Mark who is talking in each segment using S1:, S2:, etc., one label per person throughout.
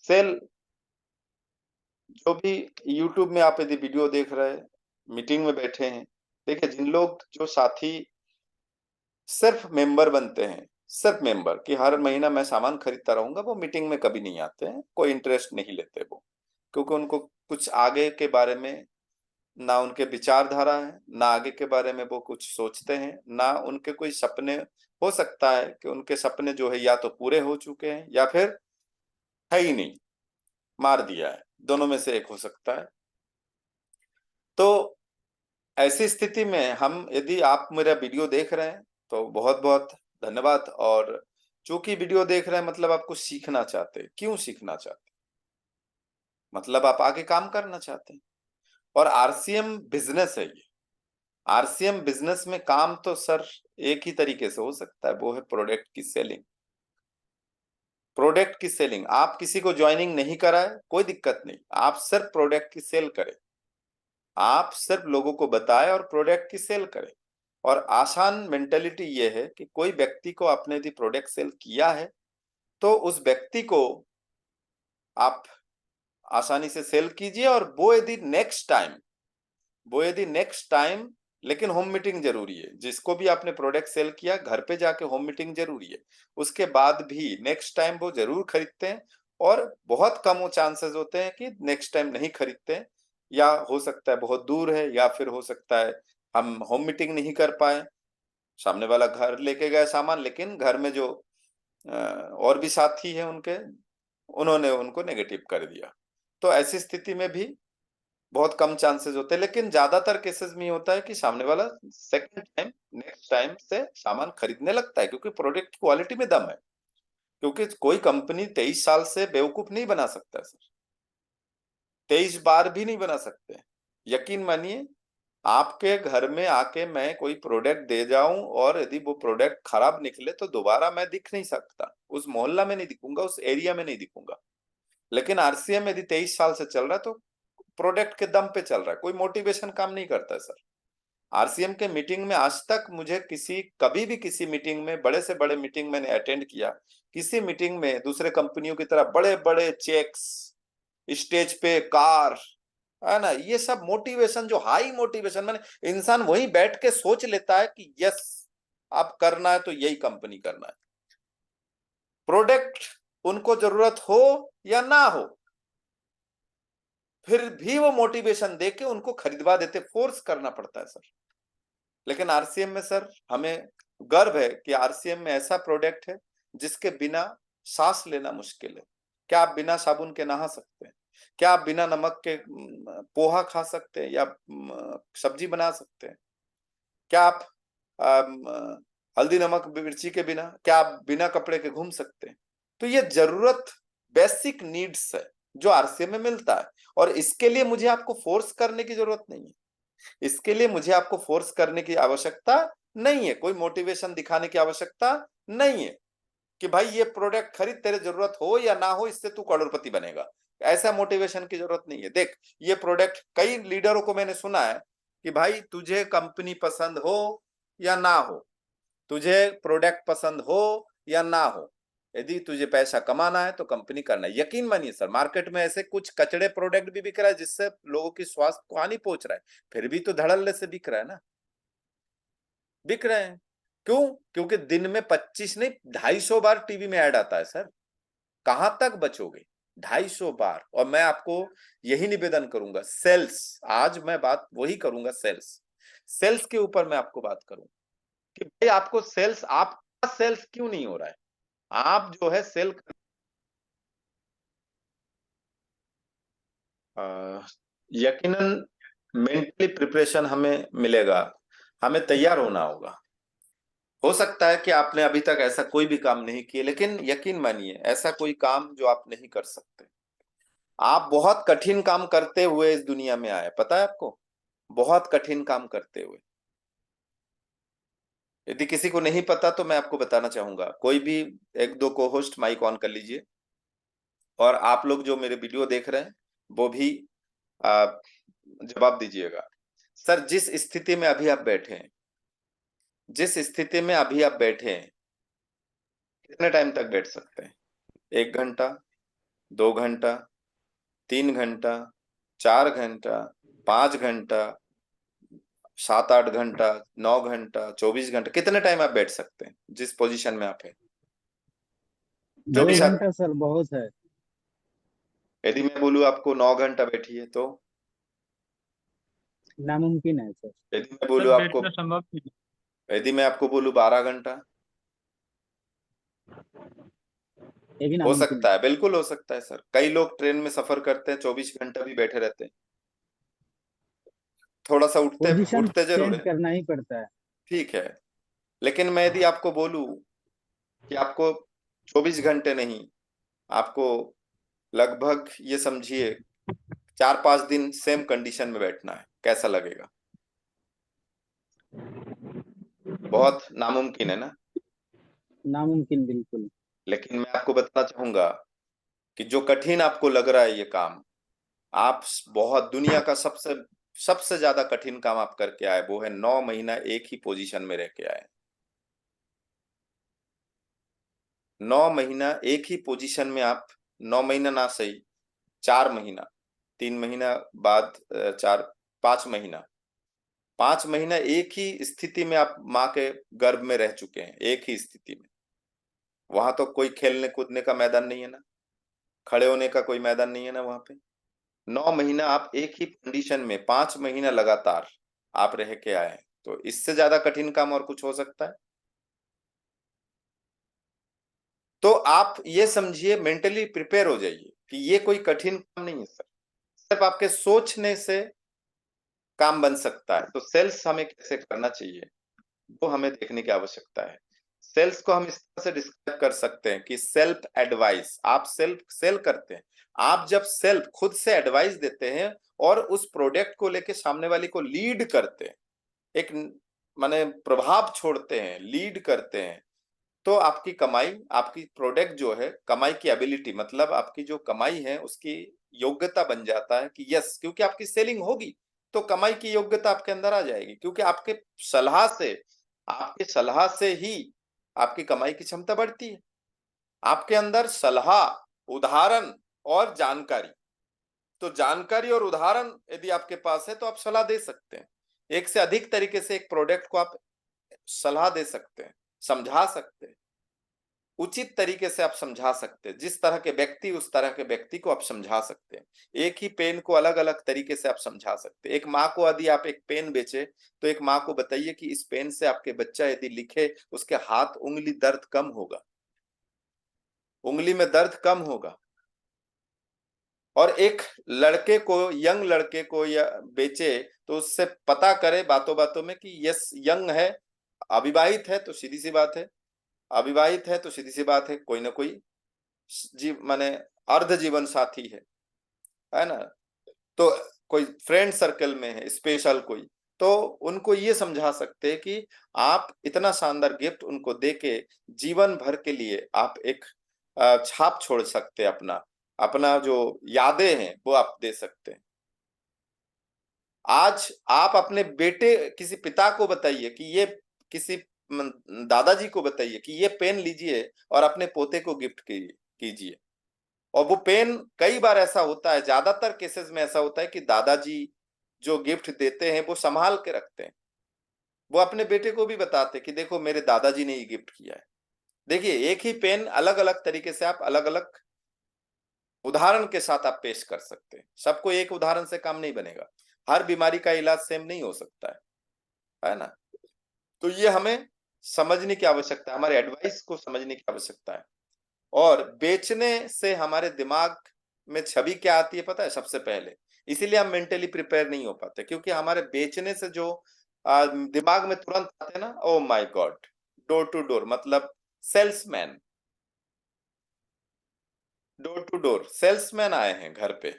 S1: Cell जो भी YouTube में आप यदि वीडियो देख रहे हैं, मीटिंग में बैठे हैं, देखिए जिन लोग जो साथी सिर्फ मेंबर बनते हैं, सिर्फ मेंबर कि हर महीना मैं सामान खरीदता रहूंगा, वो मीटिंग में कभी नहीं आते हैं, कोई इंटरेस्ट नहीं लेते वो, क्योंकि उनको कुछ आगे के बारे में ना उनके विचारधारा है, ना आगे के बारे में वो कुछ सोचते हैं, ना उनके कोई सपने। हो सकता है कि उनके सपने जो है या तो पूरे हो चुके हैं या फिर है ही नहीं, मार दिया है, दोनों में से एक हो सकता है। तो ऐसी स्थिति में हम, यदि आप मेरा वीडियो देख रहे हैं तो बहुत बहुत धन्यवाद। और चूंकि वीडियो देख रहे हैं मतलब आपको सीखना चाहते हैं। क्यों सीखना चाहते हैं? मतलब आप आगे काम करना चाहते हैं। और आरसीएम बिजनेस है ये। आरसीएम बिजनेस में काम तो सर एक ही तरीके से हो सकता है, वो है प्रोडक्ट की सेलिंग। प्रोडक्ट की सेलिंग, आप किसी को ज्वाइनिंग नहीं कराए कोई दिक्कत नहीं, आप सिर्फ प्रोडक्ट की सेल करें। आप सिर्फ लोगों को बताएं और प्रोडक्ट की सेल करें। और आसान मेंटेलिटी ये है कि कोई व्यक्ति को आपने यदि प्रोडक्ट सेल किया है तो उस व्यक्ति को आप आसानी से सेल कीजिए। और वो यदि नेक्स्ट टाइम, लेकिन होम मीटिंग जरूरी है। जिसको भी आपने प्रोडक्ट सेल किया घर पे जाके होम मीटिंग जरूरी है। उसके बाद भी नेक्स्ट टाइम वो जरूर खरीदते हैं। और बहुत कम वो चांसेस होते हैं कि नेक्स्ट टाइम नहीं खरीदते हैं। या हो सकता है बहुत दूर है, या फिर हो सकता है हम होम मीटिंग नहीं कर पाए, सामने वाला घर लेके गए सामान, लेकिन घर में जो और भी साथी हैं उनके, उन्होंने उनको नेगेटिव कर दिया। तो ऐसी स्थिति में भी बहुत कम चांसेस होते हैं, लेकिन ज्यादातर केसेस में ये होता है कि सामने वाला सेकंड टाइम, नेक्स्ट टाइम से सामान खरीदने लगता है, क्योंकि प्रोडक्ट क्वालिटी में दम है। क्योंकि कोई कंपनी 23 साल से बेवकूफ नहीं बना सकता है सर, 23 बार भी नहीं बना सकते। यकीन मानिए, आपके घर में आके मैं कोई प्रोडक्ट दे जाऊं और यदि वो प्रोडक्ट खराब निकले तो दोबारा मैं दिख नहीं सकता, उस मोहल्ला में नहीं दिखूंगा, उस एरिया में नहीं दिखूंगा। लेकिन आरसीएम यदि 23 साल से चल रहा है तो प्रोडक्ट के दम पे चल रहा है, कोई मोटिवेशन काम नहीं करता है सर। आरसीएम के मीटिंग में आज तक मुझे कभी भी किसी मीटिंग में, बड़े से बड़े मीटिंग मैंने अटेंड किया, किसी मीटिंग में दूसरे कंपनियों की तरह बड़े बड़े चेक्स, स्टेज पे कार, है ना, ये सब मोटिवेशन, जो हाई मोटिवेशन, मैंने इंसान वहीं बैठ के सोच लेता है कि यस, अब करना है तो यही कंपनी करना है। प्रोडक्ट उनको जरूरत हो या ना हो, फिर भी वो मोटिवेशन देके उनको खरीदवा देते, फोर्स करना पड़ता है सर। लेकिन आरसीएम में सर हमें गर्व है कि आरसीएम में ऐसा प्रोडक्ट है जिसके बिना सांस लेना मुश्किल है। क्या आप बिना साबुन के नहा सकते हैं? क्या आप बिना नमक के पोहा खा सकते हैं या सब्जी बना सकते हैं? क्या आप हल्दी नमक मिर्ची के बिना, क्या आप बिना कपड़े के घूम सकते हैं? तो ये जरूरत, बेसिक नीड्स है जो आरसीएम में मिलता है। और इसके लिए मुझे आपको फोर्स करने की जरूरत नहीं है। इसके लिए मुझे आपको फोर्स करने की आवश्यकता नहीं है, कोई मोटिवेशन दिखाने की आवश्यकता नहीं है कि भाई ये प्रोडक्ट खरीद, तेरे जरूरत हो या ना हो इससे तू करोड़पति बनेगा। ऐसा मोटिवेशन की जरूरत नहीं है। देख, ये प्रोडक्ट, कई लीडरों को मैंने सुना है कि भाई तुझे कंपनी पसंद हो या ना हो, तुझे प्रोडक्ट पसंद हो या ना हो, यदि तुझे पैसा कमाना है तो कंपनी करना है। यकीन मानिए सर, मार्केट में ऐसे कुछ कचड़े प्रोडक्ट भी बिक रहा है जिससे लोगों की स्वास्थ्य को हानि पहुंच रहा है, फिर भी तो धड़ल्ले से बिक रहा है ना, बिक रहे हैं। क्यों? क्योंकि दिन में 25 नहीं, 250 बार टीवी में ऐड आता है सर। कहां तक बचोगे? 250 बार। और मैं आपको यही निवेदन करूंगा, सेल्स, आज मैं बात वही करूंगा, सेल्स, सेल्स के ऊपर मैं आपको बात करूंगा कि भाई आपको सेल्स, आपका सेल्स क्यों नहीं हो रहा है? आप जो है सेल, यकीनन मेंटली प्रिपरेशन हमें मिलेगा, हमें तैयार होना होगा। हो सकता है कि आपने अभी तक ऐसा कोई भी काम नहीं किया, लेकिन यकीन मानिए ऐसा कोई काम जो आप नहीं कर सकते। आप बहुत कठिन काम करते हुए इस दुनिया में आए, पता है आपको, बहुत कठिन काम करते हुए। यदि किसी को नहीं पता तो मैं आपको बताना चाहूंगा। कोई भी एक दो को होस्ट माइक ऑन कर लीजिए, और आप लोग जो मेरे वीडियो देख रहे हैं वो भी आ, जवाब दीजिएगा। सर, जिस स्थिति में अभी आप बैठे हैं, जिस स्थिति में अभी आप बैठे हैं, कितने टाइम तक बैठ सकते हैं? 1 घंटा, 2 घंटा, 3 घंटा, 4 घंटा, 5 घंटा, 7-8 घंटा, 9 घंटा, 24 घंटा, कितने टाइम आप बैठ सकते हैं जिस पोजीशन में आप हैं? जो
S2: दो
S1: भी सर,
S2: घंटा सर बहुत है।
S1: यदि मैं बोलूं आपको 9 घंटा बैठिए तो?
S2: नामुमकिन है सर।
S1: यदि मैं
S3: सर
S1: बोलूं आपको,
S3: बैठना संभव नहीं
S1: यदि मैं आपको बोलूं 12 घंटा?
S2: ये भी
S1: हो
S2: नामुमकिन है।
S1: सकता है, बिल्कुल हो सकता है सर। कई लोग ट्रेन में सफर करते हैं, 24 घंटा भी बैठे रहते हैं। थोड़ा सा उठते
S2: पोजीशन
S1: उठते जरूर
S2: चेंज
S1: है,
S2: करना ही पड़ता है।
S1: ठीक है। लेकिन मैं यदि आपको बोलूं कि आपको 24 घंटे नहीं, आपको लगभग ये समझिए 4-5 दिन सेम कंडीशन में बैठना है, कैसा लगेगा? बहुत नामुमकिन है ना?
S2: नामुमकिन बिल्कुल।
S1: लेकिन मैं आपको बताना चाहूंगा कि जो कठिन आपको लग रहा है ये काम, आप बहुत दुनिया का सबसे सबसे ज्यादा कठिन काम आप करके आए, वो है 9 महीना एक ही पोजीशन में रह के आए। 9 महीना एक ही पोजीशन में आप, 9 महीना ना सही, 4 महीना, 3 महीना बाद 4, 5 महीना, 5 महीना एक ही स्थिति में आप माँ के गर्भ में रह चुके हैं, एक ही स्थिति में। वहां तो कोई खेलने कूदने का मैदान नहीं है ना, खड़े होने का कोई मैदान नहीं है ना वहां पे। 9 महीना आप एक ही कंडीशन में 5 महीना लगातार आप रह के आए हैं, तो इससे ज्यादा कठिन काम और कुछ हो सकता है? तो आप ये समझिए, मेंटली प्रिपेयर हो जाइए कि ये कोई कठिन काम नहीं है सर। सिर्फ आपके सोचने से काम बन सकता है। तो सेल्स हमें कैसे करना चाहिए, वो हमें देखने की आवश्यकता है। सेल्स को हम इस तरह से डिस्क्राइब कर सकते हैं कि सेल्फ एडवाइस। आप सेल्फ सेल करते हैं, आप जब सेल्फ खुद से एडवाइस देते हैं और उस प्रोडक्ट को लेके सामने वाले को लीड करते हैं, एक माने प्रभाव छोड़ते हैं, लीड करते हैं, तो आपकी कमाई, आपकी प्रोडक्ट जो है, कमाई की एबिलिटी मतलब आपकी जो कमाई है उसकी योग्यता बन जाता है कि यस, क्योंकि आपकी सेलिंग होगी तो कमाई की योग्यता आपके अंदर आ जाएगी, क्योंकि आपके सलाह से ही आपकी कमाई की क्षमता बढ़ती है। आपके अंदर सलाह, उदाहरण और जानकारी, तो जानकारी और उदाहरण यदि आपके पास है तो आप सलाह दे सकते हैं। एक से अधिक तरीके से एक प्रोडक्ट को आप सलाह दे सकते हैं, समझा सकते हैं, उचित तरीके से आप समझा सकते हैं। जिस तरह के व्यक्ति, उस तरह के व्यक्ति को आप समझा सकते हैं। एक ही पेन को अलग अलग तरीके से आप समझा सकते हैं। एक माँ को यदि आप एक पेन बेचे तो एक माँ को बताइए कि इस पेन से आपके बच्चा यदि लिखे, उसके हाथ उंगली दर्द कम होगा, उंगली में दर्द कम होगा। और एक लड़के को, यंग लड़के को या बेचे तो उससे पता करे बातों बातों में कि यस यंग है, अविवाहित है, तो सीधी सी बात है, अविवाहित है तो सीधी सी बात है कोई ना कोई माने अर्ध जीवन साथी है ना, तो कोई फ्रेंड सर्कल में है स्पेशल कोई, तो उनको ये समझा सकते हैं कि आप इतना शानदार गिफ्ट उनको देके जीवन भर के लिए आप एक छाप छोड़ सकते हैं। अपना अपना जो यादें हैं वो आप दे सकते हैं। आज आप अपने बेटे, किसी पिता को बताइए कि ये, किसी दादाजी को बताइए कि ये पेन लीजिए और अपने पोते को गिफ्ट कीजिए। और वो पेन, कई बार ऐसा होता है, ज्यादातर केसेस में ऐसा होता है कि दादाजी जो गिफ्ट देते हैं वो संभाल के रखते हैं। वो अपने बेटे को भी बताते हैं कि देखो मेरे दादाजी ने ये गिफ्ट किया है। देखिए, एक ही पेन अलग अलग तरीके से आप अलग अलग उदाहरण के साथ आप पेश कर सकते हैं। सबको एक उदाहरण से काम नहीं बनेगा, हर बीमारी का इलाज सेम नहीं हो सकता है ना? तो ये हमें समझने की आवश्यकता है, हमारे एडवाइस को समझने की आवश्यकता है। और बेचने से हमारे दिमाग में छवि क्या आती है पता है? सबसे पहले इसीलिए हम मेंटली प्रिपेयर नहीं हो पाते, क्योंकि हमारे बेचने से जो दिमाग में तुरंत आते हैं ना, oh my god, door to door मतलब salesman, door to door salesman आए हैं घर पे,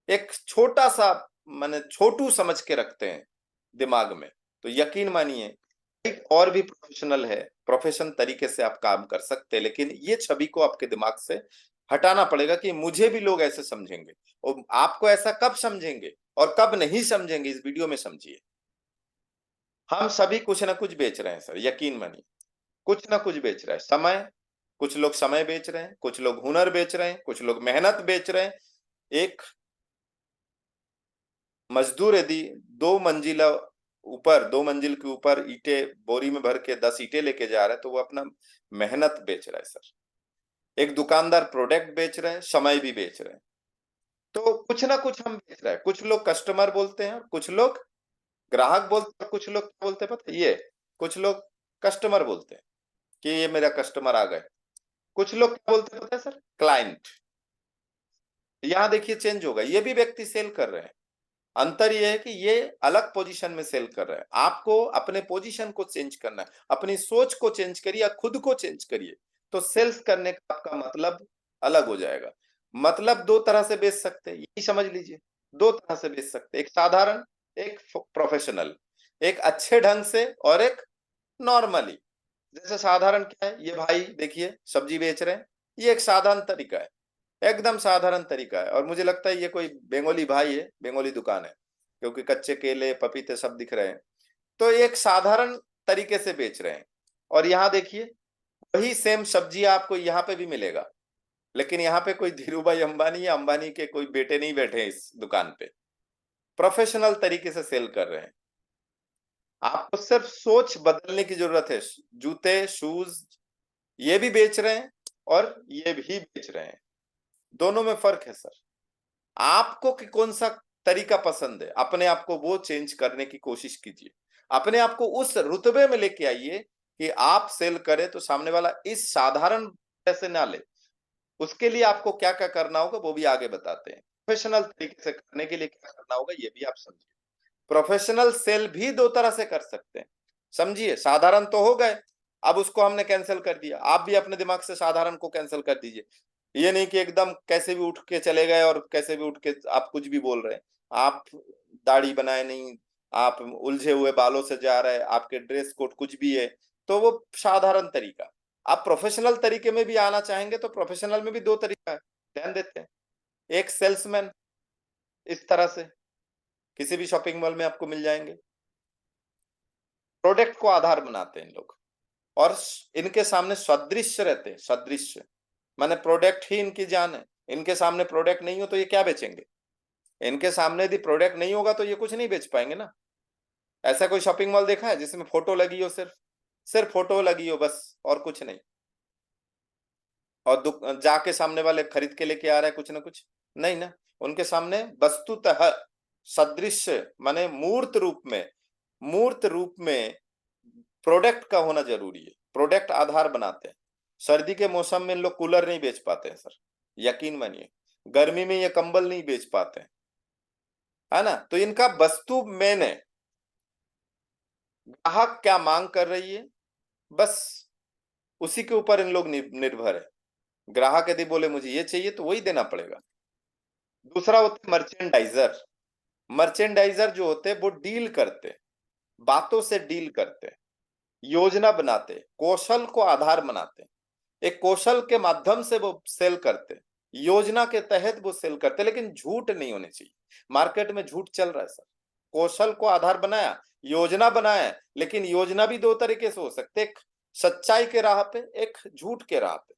S1: एक छोटा सा माने छोटू समझ के रखते हैं दिमाग में। तो यकीन मानिए, एक और भी प्रोफेशनल है, प्रोफेशन तरीके से आप काम कर सकते हैं, लेकिन ये छवि को आपके दिमाग से हटाना पड़ेगा कि मुझे भी लोग ऐसे समझेंगे। और आपको ऐसा कब समझेंगे और कब नहीं समझेंगे, इस वीडियो में समझिए। हम सभी कुछ ना कुछ बेच रहे हैं सर, यकीन मानिए, कुछ ना कुछ बेच रहे हैं। समय, कुछ लोग समय बेच रहे हैं, कुछ लोग हुनर बेच रहे हैं, कुछ लोग मेहनत बेच रहे हैं। एक मजदूर यदि 2 मंजिला ऊपर, 2 मंजिल के ऊपर ईंटे बोरी में भर के 10 ईंटे लेके जा रहा है, तो वो अपना मेहनत बेच रहा है सर। एक दुकानदार प्रोडक्ट बेच रहे हैं, समय भी बेच रहे हैं। तो कुछ ना कुछ हम बेच रहे हैं। कुछ लोग कस्टमर बोलते हैं, कुछ लोग ग्राहक बोलते हैं, कुछ लोग क्या बोलते हैं पता है? ये कुछ लोग कस्टमर बोलते हैं कि ये मेरा कस्टमर आ गए। कुछ लोग क्या बोलते हैं पता है सर? क्लाइंट। यहाँ देखिए चेंज होगा, ये भी व्यक्ति सेल कर रहे हैं। अंतर ये है कि ये अलग पोजीशन में सेल कर रहे हैं। आपको अपने पोजीशन को चेंज करना है, अपनी सोच को चेंज करिए या खुद को चेंज करिए, तो सेल्स करने का आपका मतलब अलग हो जाएगा। मतलब दो तरह से बेच सकते हैं, यही समझ लीजिए। दो तरह से बेच सकते हैं, एक साधारण, एक प्रोफेशनल। एक अच्छे ढंग से और एक नॉर्मली। जैसे साधारण क्या है, ये भाई देखिए सब्जी बेच रहे हैं, ये एक साधारण तरीका है, एकदम साधारण तरीका है। और मुझे लगता है ये कोई बंगाली भाई है, बंगाली दुकान है, क्योंकि कच्चे केले पपीते सब दिख रहे हैं। तो एक साधारण तरीके से बेच रहे हैं। और यहाँ देखिए वही सेम सब्जी आपको यहाँ पे भी मिलेगा, लेकिन यहाँ पे कोई धीरू भाई अंबानी या अंबानी के कोई बेटे नहीं बैठे हैं इस दुकान पे। प्रोफेशनल तरीके से सेल कर रहे हैं। आपको सिर्फ सोच बदलने की जरूरत है। जूते शूज ये भी बेच रहे हैं और ये भी बेच रहे हैं, दोनों में फर्क है सर। आपको कि कौन सा तरीका पसंद है, अपने आप को वो चेंज करने की कोशिश कीजिए। अपने आप को उस रुतबे में लेके आइए कि आप सेल करें तो सामने वाला इस साधारण से ना ले। उसके लिए आपको क्या क्या करना होगा वो भी आगे बताते हैं। प्रोफेशनल तरीके से करने के लिए क्या करना होगा ये भी आप समझिए। प्रोफेशनल सेल भी दो तरह से कर सकते हैं, समझिए। साधारण तो हो गए, अब उसको हमने कैंसिल कर दिया। आप भी अपने दिमाग से साधारण को कैंसिल कर दीजिए। ये नहीं कि एकदम कैसे भी उठ के चले गए और कैसे भी उठ के आप कुछ भी बोल रहे हैं। आप दाढ़ी बनाए नहीं, आप उलझे हुए बालों से जा रहे हैं, आपके ड्रेस कोड कुछ भी है, तो वो साधारण तरीका। आप प्रोफेशनल तरीके में भी आना चाहेंगे तो प्रोफेशनल में भी दो तरीका है, ध्यान देते हैं। एक सेल्समैन इस तरह से किसी भी शॉपिंग मॉल में आपको मिल जाएंगे, प्रोडक्ट को आधार बनाते हैं इन लोग। और इनके सामने सदृश्य रहते हैं, सदृश्य माने प्रोडक्ट ही इनकी जान है। इनके सामने प्रोडक्ट नहीं हो तो ये क्या बेचेंगे? इनके सामने यदि प्रोडक्ट नहीं होगा तो ये कुछ नहीं बेच पाएंगे ना। ऐसा कोई शॉपिंग मॉल देखा है जिसमें फोटो लगी हो, सिर्फ सिर्फ फोटो लगी हो बस, और कुछ नहीं? और जाके सामने वाले खरीद के लेके आ रहा है कुछ ना कुछ? नहीं ना। उनके सामने वस्तुतः सदृश्य माने मूर्त रूप में प्रोडक्ट का होना जरूरी है। प्रोडक्ट आधार बनाते हैं। सर्दी के मौसम में इन लोग कूलर नहीं बेच पाते हैं सर, यकीन मानिए। गर्मी में ये कंबल नहीं बेच पाते हैं, है ना। तो इनका वस्तु मेन है, ग्राहक क्या मांग कर रही है, बस उसी के ऊपर इन लोग निर्भर है। ग्राहक यदि बोले मुझे ये चाहिए तो वही देना पड़ेगा। दूसरा होता है मर्चेंडाइजर। मर्चेंडाइजर जो होते हैं वो डील करते, बातों से डील करते, योजना बनाते, कौशल को आधार बनाते। एक कौशल के माध्यम से वो सेल करते, योजना के तहत वो सेल करते, लेकिन झूठ नहीं होने चाहिए। मार्केट में झूठ चल रहा है सर। कौशल को आधार बनाया, योजना बनाया, लेकिन योजना भी दो तरीके से हो सकते, एक सच्चाई के राह पे, एक झूठ के राह पे।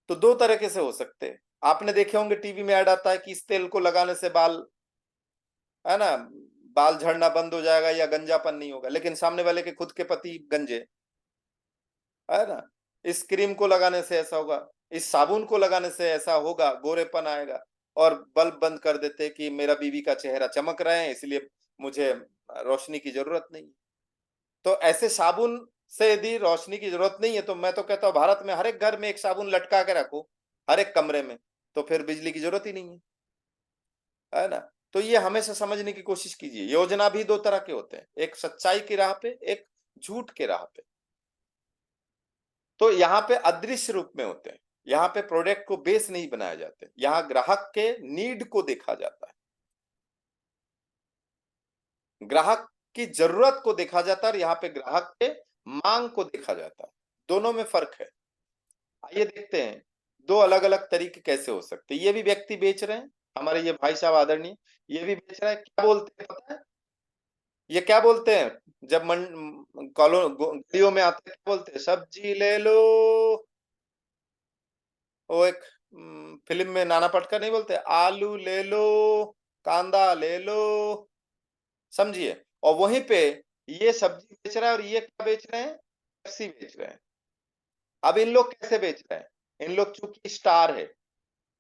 S1: तो दो तरीके से हो सकते हैं। आपने देखे होंगे टीवी में ऐड आता है कि इस तेल को लगाने से बाल, है ना, बाल झड़ना बंद हो जाएगा या गंजापन नहीं होगा, लेकिन सामने वाले के खुद के पति गंजे, है ना। इस क्रीम को लगाने से ऐसा होगा, इस साबुन को लगाने से ऐसा होगा, गोरेपन आएगा। और बल्ब बंद कर देते कि मेरा बीवी का चेहरा चमक रहे हैं इसलिए मुझे रोशनी की जरूरत नहीं। तो ऐसे साबुन से यदि रोशनी की जरूरत नहीं है तो मैं तो कहता हूँ भारत में हर एक घर में एक साबुन लटका के रखो, हर एक कमरे में, तो फिर बिजली की जरूरत ही नहीं है ना। तो ये हमेशा समझने की कोशिश कीजिए। योजना भी दो तरह के होते हैं, एक सच्चाई की राह पे, एक झूठ के राह पे। तो यहाँ पे अदृश्य रूप में होते हैं। यहाँ पे प्रोडक्ट को बेस नहीं बनाया जाते, यहाँ ग्राहक के नीड को देखा जाता है, ग्राहक की जरूरत को देखा जाता है, और यहाँ पे ग्राहक के मांग को देखा जाता है। दोनों में फर्क है। आइए देखते हैं दो अलग अलग तरीके कैसे हो सकते हैं। ये भी व्यक्ति बेच रहे हैं, हमारे ये भाई साहब आदरणीय, ये भी बेच रहे हैं। क्या बोलते हैं पता है? ये क्या बोलते हैं जब गलियों में आते हैं, क्या बोलते हैं? सब्जी ले लो, वो एक फिल्म में नाना पाटेकर नहीं बोलते, आलू ले लो, कांदा ले लो, समझिए। और वहीं पे ये सब्जी बेच रहा है और ये क्या बेच रहे हैं, पेप्सी बेच रहे हैं। अब इन लोग कैसे बेच रहे हैं, इन लोग चूंकि स्टार है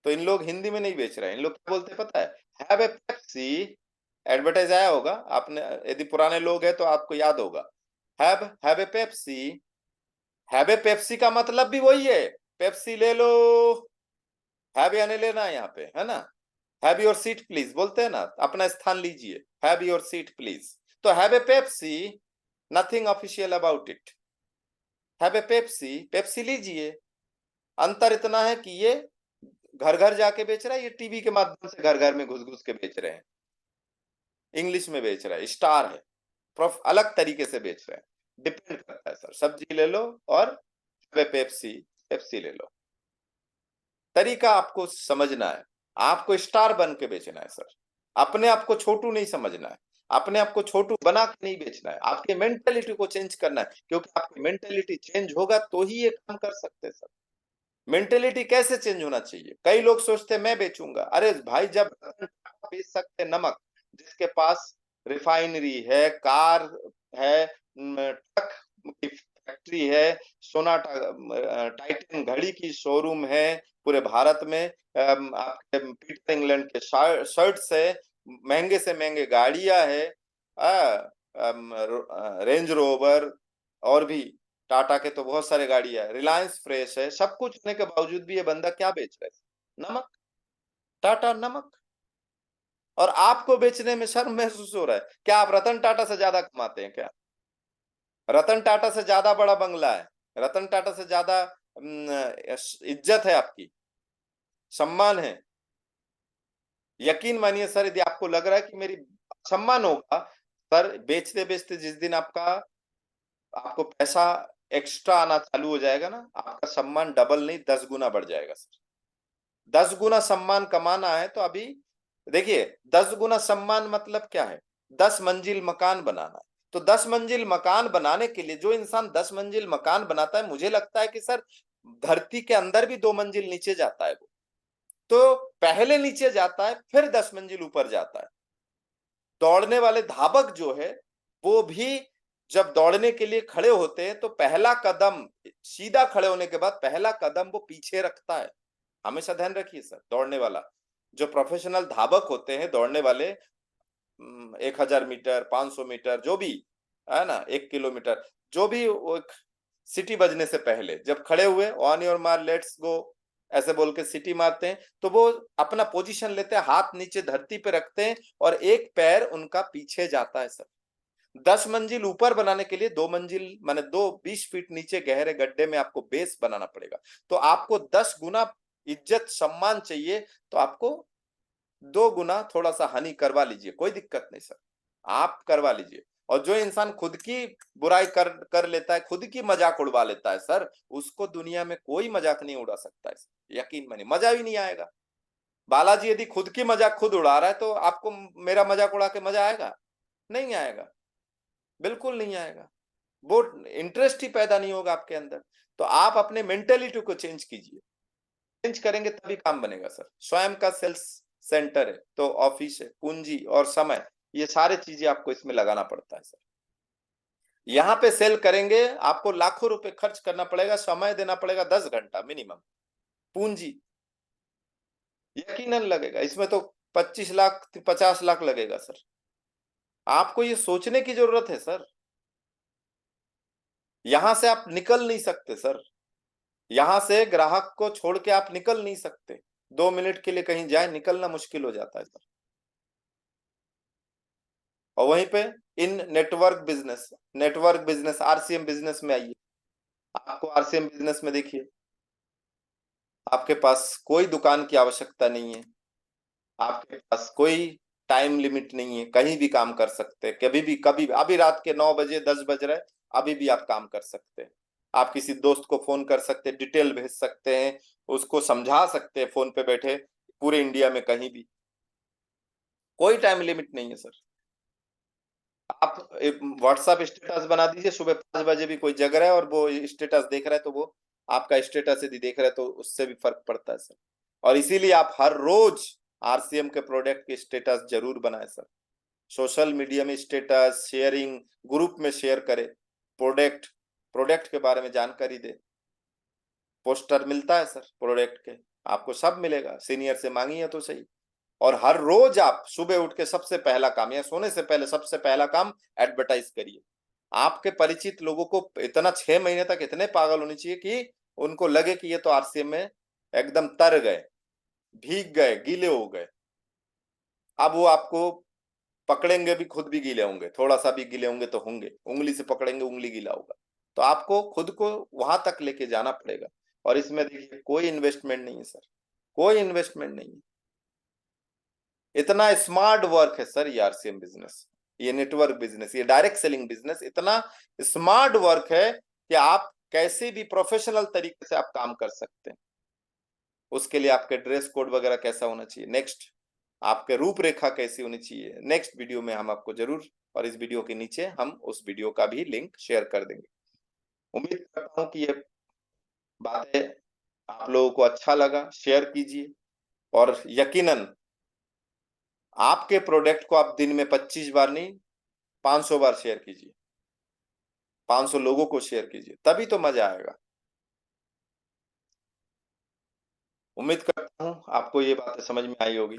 S1: तो इन लोग हिंदी में नहीं बेच रहे हैं, इन लोग क्या बोलते हैं पता है, हैव ए पेप्सी। एडवर्टाइज आया होगा आपने, यदि पुराने लोग हैं तो आपको याद होगा, have a Pepsi. Have a Pepsi का मतलब भी वही है, पेप्सी ले लो। हैव यानी लेना है यहाँ पे, है ना। हैव योर सीट प्लीज बोलते हैं ना, अपना स्थान लीजिए, हैव योर सीट प्लीज। तो have a Pepsi, nothing official about it, have a Pepsi, Pepsi लीजिए। अंतर इतना है कि ये घर घर जाके बेच रहा है, ये टीवी के माध्यम से घर घर में घुस घुस के बेच रहे हैं, इंग्लिश में बेच रहा है, स्टार है, अलग तरीके से बेच रहे हैं। डिपेंड करता है सर, सब्जी ले लो और पेप्सी, पेप्सी ले लो। तरीका आपको समझना है, आपको स्टार बन के बेचना है सर, अपने आप को छोटू नहीं समझना है, अपने आप को छोटू बना के नहीं बेचना है, आपके मेंटेलिटी को चेंज करना है, क्योंकि आपकी मेंटेलिटी चेंज होगा तो ही ये काम कर सकते हैं सर। मेंटेलिटी कैसे चेंज होना चाहिए, कई लोग सोचते हैं मैं बेचूंगा, अरे भाई जब बेच सकते नमक, जिसके पास रिफाइनरी है, कार है, ट्रक की फैक्ट्री है, सोनाटा टाइटन घड़ी की शोरूम है पूरे भारत में, आपके पीटर इंग्लैंड के शर्ट से महंगे गाड़ियां है, रेंज रोवर, और भी टाटा के तो बहुत सारे गाड़ियां है, रिलायंस फ्रेश है, सब कुछ होने के बावजूद भी ये बंदा क्या बेच रहा है, नमक, टाटा नमक। और आपको बेचने में शर्म महसूस हो रहा है क्या, आप रतन टाटा से ज्यादा कमाते हैं क्या, रतन टाटा से ज्यादा बड़ा बंगला है, रतन टाटा से ज्यादा इज्जत है आपकी, सम्मान है। यकीन मानिए सर, यदि आपको लग रहा है कि मेरी सम्मान होगा, सर बेचते बेचते जिस दिन आपको पैसा एक्स्ट्रा आना चालू हो जाएगा ना, आपका सम्मान डबल नहीं 10 गुना बढ़ जाएगा सर। 10 गुना सम्मान कमाना है तो अभी देखिए, 10 गुना सम्मान मतलब क्या है, 10 मंजिल मकान बनाना है। तो 10 मंजिल मकान बनाने के लिए जो इंसान 10 मंजिल मकान बनाता है, मुझे लगता है कि सर धरती के अंदर भी 2 मंजिल नीचे जाता है वो, तो पहले नीचे जाता है फिर 10 मंजिल ऊपर जाता है। दौड़ने वाले धावक जो है वो भी जब दौड़ने के लिए खड़े होते हैं तो पहला कदम, सीधा खड़े होने के बाद पहला कदम वो पीछे रखता है। हमेशा ध्यान रखिए सर, दौड़ने वाला जो प्रोफेशनल धावक होते हैं, दौड़ने वाले 1000 मीटर 500 मीटर जो भी है ना, 1 किलोमीटर, जो भी वो सिटी बजने से पहले जब खड़े हुए on your mark let's go ऐसे बोल के सिटी मारते हैं, तो वो अपना पोजीशन लेते हैं, हाथ नीचे धरती पे रखते हैं और एक पैर उनका पीछे जाता है सर। 10 मंजिल ऊपर बनाने के लिए 2 मंजिल माने 20 फीट नीचे गहरे गड्ढे में आपको बेस बनाना पड़ेगा। तो आपको 10 गुना इज्जत सम्मान चाहिए, तो आपको 2 गुना थोड़ा सा हानि करवा लीजिए, कोई दिक्कत नहीं सर, आप करवा लीजिए। और जो इंसान खुद की बुराई कर लेता है, खुद की मजाक उड़वा लेता है सर, उसको दुनिया में कोई मजाक नहीं उड़ा सकता है, यकीन मानिए, मजा ही नहीं आएगा। बालाजी यदि खुद की मजाक खुद उड़ा रहा है तो आपको मेरा मजाक उड़ा के मजा आएगा, नहीं आएगा, बिल्कुल नहीं आएगा, वो इंटरेस्ट ही पैदा नहीं होगा आपके अंदर। तो आप अपने मेंटेलिटी को चेंज कीजिए, चेंज करेंगे तभी काम बनेगा सर। स्वयं का सेल्स सेंटर है तो ऑफिस है, पूंजी और समय, ये सारे चीजें आपको इसमें लगाना पड़ता है सर। यहाँ पे सेल करेंगे आपको लाखों रुपए खर्च करना पड़ेगा, समय देना पड़ेगा 10 घंटा मिनिमम, पूंजी यकीनन लगेगा इसमें, तो 25 लाख 50 लाख लगेगा सर। आपको ये सोचने की जरूरत है सर, यहां से आप निकल नहीं सकते सर, यहां से ग्राहक को छोड़ के आप निकल नहीं सकते, 2 मिनट के लिए कहीं जाए निकलना मुश्किल हो जाता है सर। और वहीं पे इन नेटवर्क बिजनेस आरसीएम बिजनेस में आइए, आपको आरसीएम बिजनेस में देखिए, आपके पास कोई दुकान की आवश्यकता नहीं है, आपके पास कोई टाइम लिमिट नहीं है, कहीं भी काम कर सकते हैं, कभी भी कभी भी, अभी रात के 9 बजे 10 बज रहे, अभी भी आप काम कर सकते हैं। आप किसी दोस्त को फोन कर सकते हैं, डिटेल भेज सकते हैं, उसको समझा सकते हैं फोन पे बैठे, पूरे इंडिया में कहीं भी, कोई टाइम लिमिट नहीं है सर। आप व्हाट्सएप स्टेटस बना दीजिए, सुबह 5 बजे भी कोई जग रहा है और वो स्टेटस देख रहा है तो वो आपका स्टेटस यदि देख रहे हैं तो उससे भी फर्क पड़ता है सर। और इसीलिए आप हर रोज आरसीएम के प्रोडक्ट के स्टेटस जरूर बनाएं सर। सोशल मीडिया में स्टेटस शेयरिंग, ग्रुप में शेयर करें, प्रोडक्ट प्रोडक्ट के बारे में जानकारी दे। पोस्टर मिलता है सर प्रोडक्ट के, आपको सब मिलेगा, सीनियर से मांगिए तो सही। और हर रोज आप सुबह उठ के सबसे पहला काम या सोने से पहले सबसे पहला काम एडवर्टाइज करिए। आपके परिचित लोगों को इतना 6 महीने तक इतने पागल होने चाहिए कि उनको लगे कि ये तो आरसीएम में एकदम तर गए, भीग गए, गीले हो गए। अब वो आपको पकड़ेंगे भी, खुद भी गीले होंगे, थोड़ा सा भी गीले होंगे तो होंगे, उंगली से पकड़ेंगे उंगली गीला होगा। तो आपको खुद को वहां तक लेके जाना पड़ेगा। और इसमें देखिए कोई इन्वेस्टमेंट नहीं है सर, कोई इन्वेस्टमेंट नहीं है। इतना स्मार्ट वर्क है सर ये आरसीएम बिजनेस, ये नेटवर्क बिजनेस, ये डायरेक्ट सेलिंग बिजनेस इतना स्मार्ट वर्क है कि आप कैसे भी प्रोफेशनल तरीके से आप काम कर सकते हैं। उसके लिए आपके ड्रेस कोड वगैरह कैसा होना चाहिए, नेक्स्ट आपके रूपरेखा कैसी होनी चाहिए, नेक्स्ट वीडियो में हम आपको जरूर, और इस वीडियो के नीचे हम उस वीडियो का भी लिंक शेयर कर देंगे। उम्मीद करता हूं कि ये बातें आप लोगों को अच्छा लगा, शेयर कीजिए। और यकीनन आपके प्रोडक्ट को आप दिन में 25 बार नहीं 500 बार शेयर कीजिए, 500 लोगों को शेयर कीजिए, तभी तो मजा आएगा। उम्मीद करता हूं आपको ये बातें समझ में आई होगी।